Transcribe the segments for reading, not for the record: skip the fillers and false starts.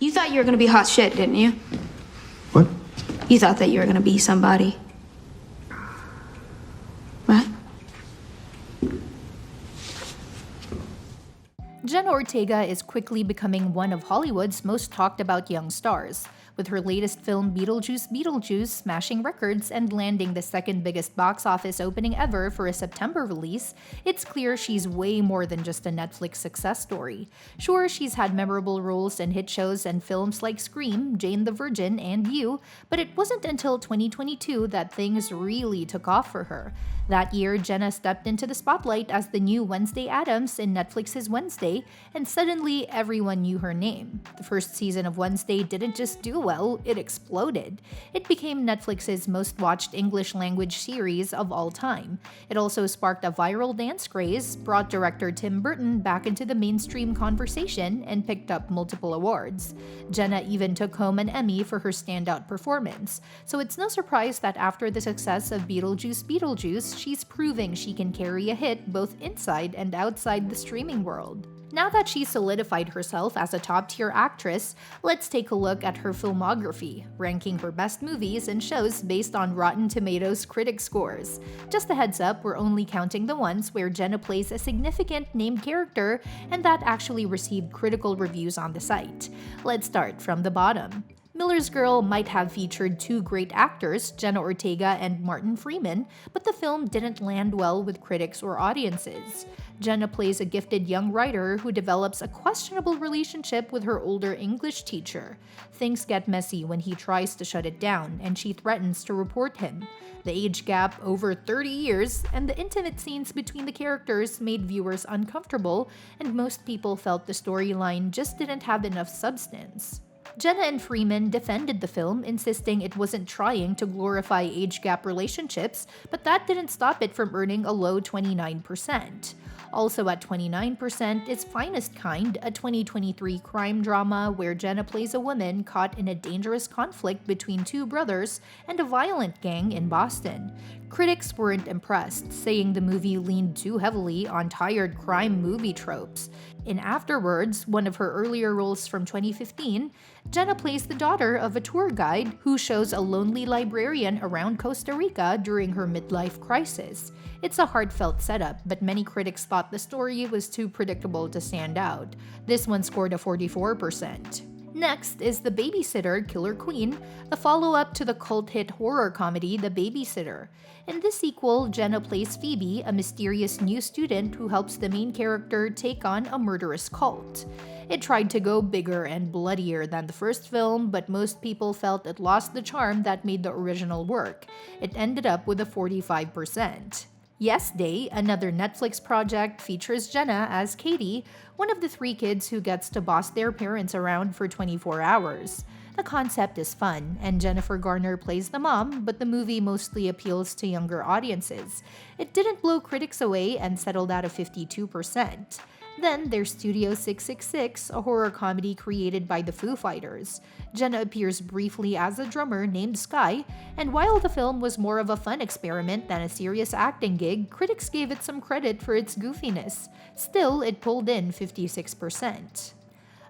You thought you were gonna be hot shit, didn't you? What? You thought that you were gonna be somebody. What? Jenna Ortega is quickly becoming one of Hollywood's most talked about young stars, with her latest film Beetlejuice smashing records and landing the second biggest box office opening ever for a September release. It's clear she's way more than just a Netflix success story. Sure, she's had memorable roles in hit shows and films like Scream, Jane the Virgin, and You, but it wasn't until 2022 that things really took off for her. That year, Jenna stepped into the spotlight as the new Wednesday Addams in Netflix's Wednesday, and suddenly everyone knew her name. The first season of Wednesday didn't just do well, it exploded. It became Netflix's most watched English language series of all time. It also sparked a viral dance craze, brought director Tim Burton back into the mainstream conversation, and picked up multiple awards. Jenna even took home an Emmy for her standout performance. So it's no surprise that after the success of Beetlejuice, she's proving she can carry a hit both inside and outside the streaming world. Now that she's solidified herself as a top-tier actress, let's take a look at her filmography, ranking her best movies and shows based on Rotten Tomatoes critic scores. Just a heads up, we're only counting the ones where Jenna plays a significant named character and that actually received critical reviews on the site. Let's start from the bottom. Miller's Girl might have featured two great actors, Jenna Ortega and Martin Freeman, but the film didn't land well with critics or audiences. Jenna plays a gifted young writer who develops a questionable relationship with her older English teacher. Things get messy when he tries to shut it down, and she threatens to report him. The age gap, over 30 years, and the intimate scenes between the characters made viewers uncomfortable, and most people felt the storyline just didn't have enough substance. Jenna and Freeman defended the film, insisting it wasn't trying to glorify age gap relationships, but that didn't stop it from earning a low 29%. Also at 29% is Finest Kind, a 2023 crime drama where Jenna plays a woman caught in a dangerous conflict between two brothers and a violent gang in Boston. Critics weren't impressed, saying the movie leaned too heavily on tired crime movie tropes. In Afterwards, one of her earlier roles from 2015, Jenna plays the daughter of a tour guide who shows a lonely librarian around Costa Rica during her midlife crisis. It's a heartfelt setup, but many critics thought the story was too predictable to stand out. This one scored a 44%. Next is The Babysitter, Killer Queen, the follow-up to the cult hit horror comedy The Babysitter. In this sequel, Jenna plays Phoebe, a mysterious new student who helps the main character take on a murderous cult. It tried to go bigger and bloodier than the first film, but most people felt it lost the charm that made the original work. It ended up with a 45%. Yes Day, another Netflix project, features Jenna as Katie, one of the three kids who gets to boss their parents around for 24 hours. The concept is fun, and Jennifer Garner plays the mom, but the movie mostly appeals to younger audiences. It didn't blow critics away and settled at a 52%. Then there's Studio 666, a horror comedy created by the Foo Fighters. Jenna appears briefly as a drummer named Sky, and while the film was more of a fun experiment than a serious acting gig, critics gave it some credit for its goofiness. Still, it pulled in 56%.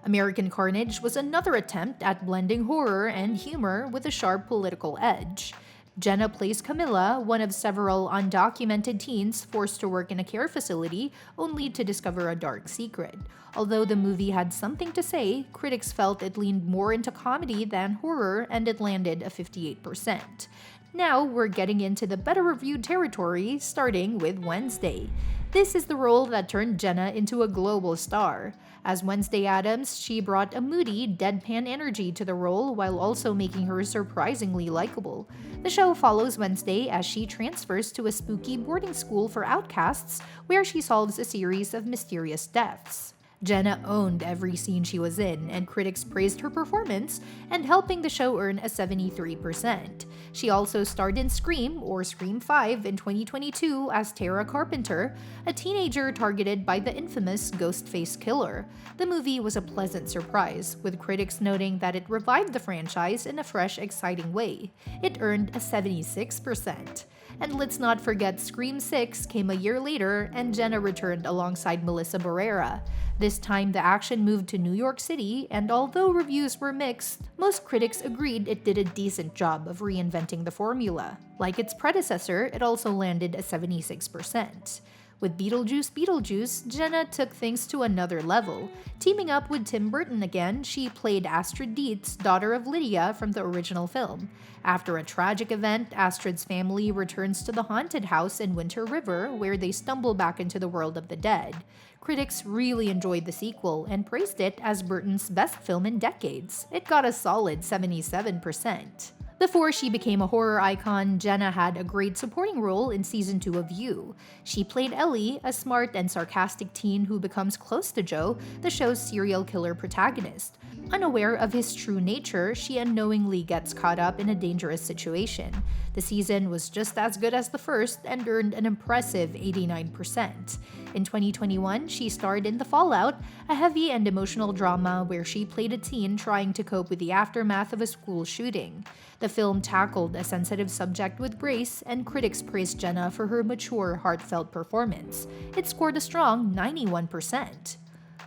American Carnage was another attempt at blending horror and humor with a sharp political edge. Jenna plays Camilla, one of several undocumented teens forced to work in a care facility only to discover a dark secret. Although the movie had something to say, critics felt it leaned more into comedy than horror, and it landed a 58%. Now we're getting into the better reviewed territory, starting with Wednesday. This is the role that turned Jenna into a global star. As Wednesday Addams, she brought a moody, deadpan energy to the role while also making her surprisingly likable. The show follows Wednesday as she transfers to a spooky boarding school for outcasts where she solves a series of mysterious deaths. Jenna owned every scene she was in, and critics praised her performance and helping the show earn a 73%. She also starred in Scream, or Scream 5, in 2022 as Tara Carpenter, a teenager targeted by the infamous Ghostface killer. The movie was a pleasant surprise, with critics noting that it revived the franchise in a fresh, exciting way. It earned a 76%. And let's not forget Scream 6 came a year later, and Jenna returned alongside Melissa Barrera. This time, the action moved to New York City, and although reviews were mixed, most critics agreed it did a decent job of reinventing the formula. Like its predecessor, it also landed at 76%. With Beetlejuice, Jenna took things to another level. Teaming up with Tim Burton again, she played Astrid Dietz, daughter of Lydia from the original film. After a tragic event, Astrid's family returns to the haunted house in Winter River, where they stumble back into the world of the dead. Critics really enjoyed the sequel and praised it as Burton's best film in decades. It got a solid 77%. Before she became a horror icon, Jenna had a great supporting role in season 2 of You. She played Ellie, a smart and sarcastic teen who becomes close to Joe, the show's serial killer protagonist. Unaware of his true nature, she unknowingly gets caught up in a dangerous situation. The season was just as good as the first and earned an impressive 89%. In 2021, she starred in The Fallout, a heavy and emotional drama where she played a teen trying to cope with the aftermath of a school shooting. The film tackled a sensitive subject with grace, and critics praised Jenna for her mature, heartfelt performance. It scored a strong 91%.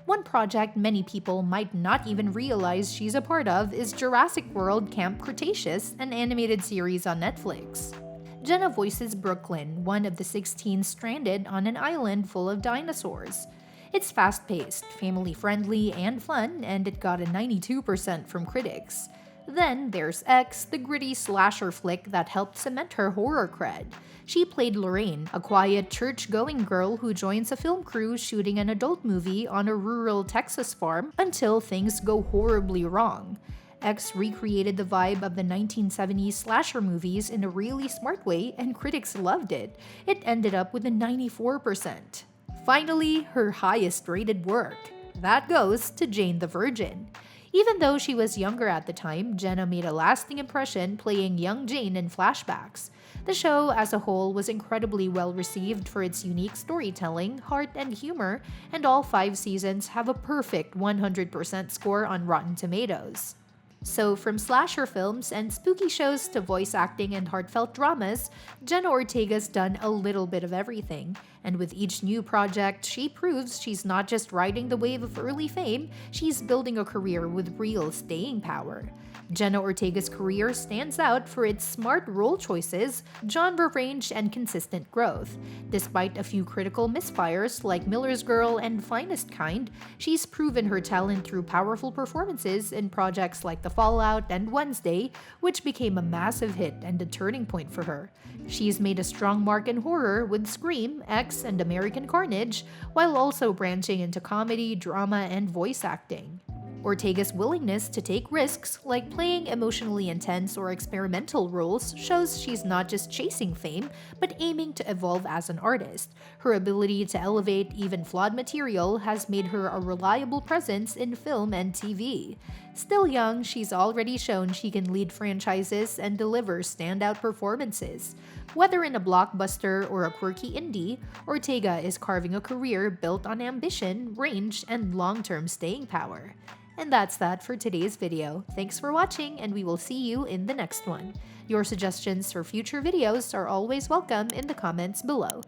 One project many people might not even realize she's a part of is Jurassic World Camp Cretaceous, an animated series on Netflix. Jenna voices Brooklyn, one of the 16 stranded on an island full of dinosaurs. It's fast-paced, family-friendly, and fun, and it got a 92% from critics. Then there's X, the gritty slasher flick that helped cement her horror cred. She played Lorraine, a quiet, church-going girl who joins a film crew shooting an adult movie on a rural Texas farm until things go horribly wrong. X recreated the vibe of the 1970s slasher movies in a really smart way, and critics loved it. It ended up with a 94%. Finally, her highest-rated work. That goes to Jane the Virgin. Even though she was younger at the time, Jenna made a lasting impression playing young Jane in flashbacks. The show as a whole was incredibly well received for its unique storytelling, heart, and humor, and all 5 seasons have a perfect 100% score on Rotten Tomatoes. So from slasher films and spooky shows to voice acting and heartfelt dramas, Jenna Ortega's done a little bit of everything. And with each new project, she proves she's not just riding the wave of early fame, she's building a career with real staying power. Jenna Ortega's career stands out for its smart role choices, genre range, and consistent growth. Despite a few critical misfires like Miller's Girl and Finest Kind, she's proven her talent through powerful performances in projects like The Fallout and Wednesday, which became a massive hit and a turning point for her. She's made a strong mark in horror with Scream, X, and American Carnage, while also branching into comedy, drama, and voice acting. Ortega's willingness to take risks, like playing emotionally intense or experimental roles, shows she's not just chasing fame, but aiming to evolve as an artist. Her ability to elevate even flawed material has made her a reliable presence in film and TV. Still young, she's already shown she can lead franchises and deliver standout performances. Whether in a blockbuster or a quirky indie, Ortega is carving a career built on ambition, range, and long-term staying power. And that's that for today's video. Thanks for watching, and we will see you in the next one. Your suggestions for future videos are always welcome in the comments below.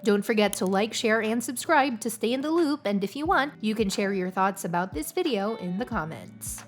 Don't forget to like, share, and subscribe to stay in the loop, and if you want, you can share your thoughts about this video in the comments.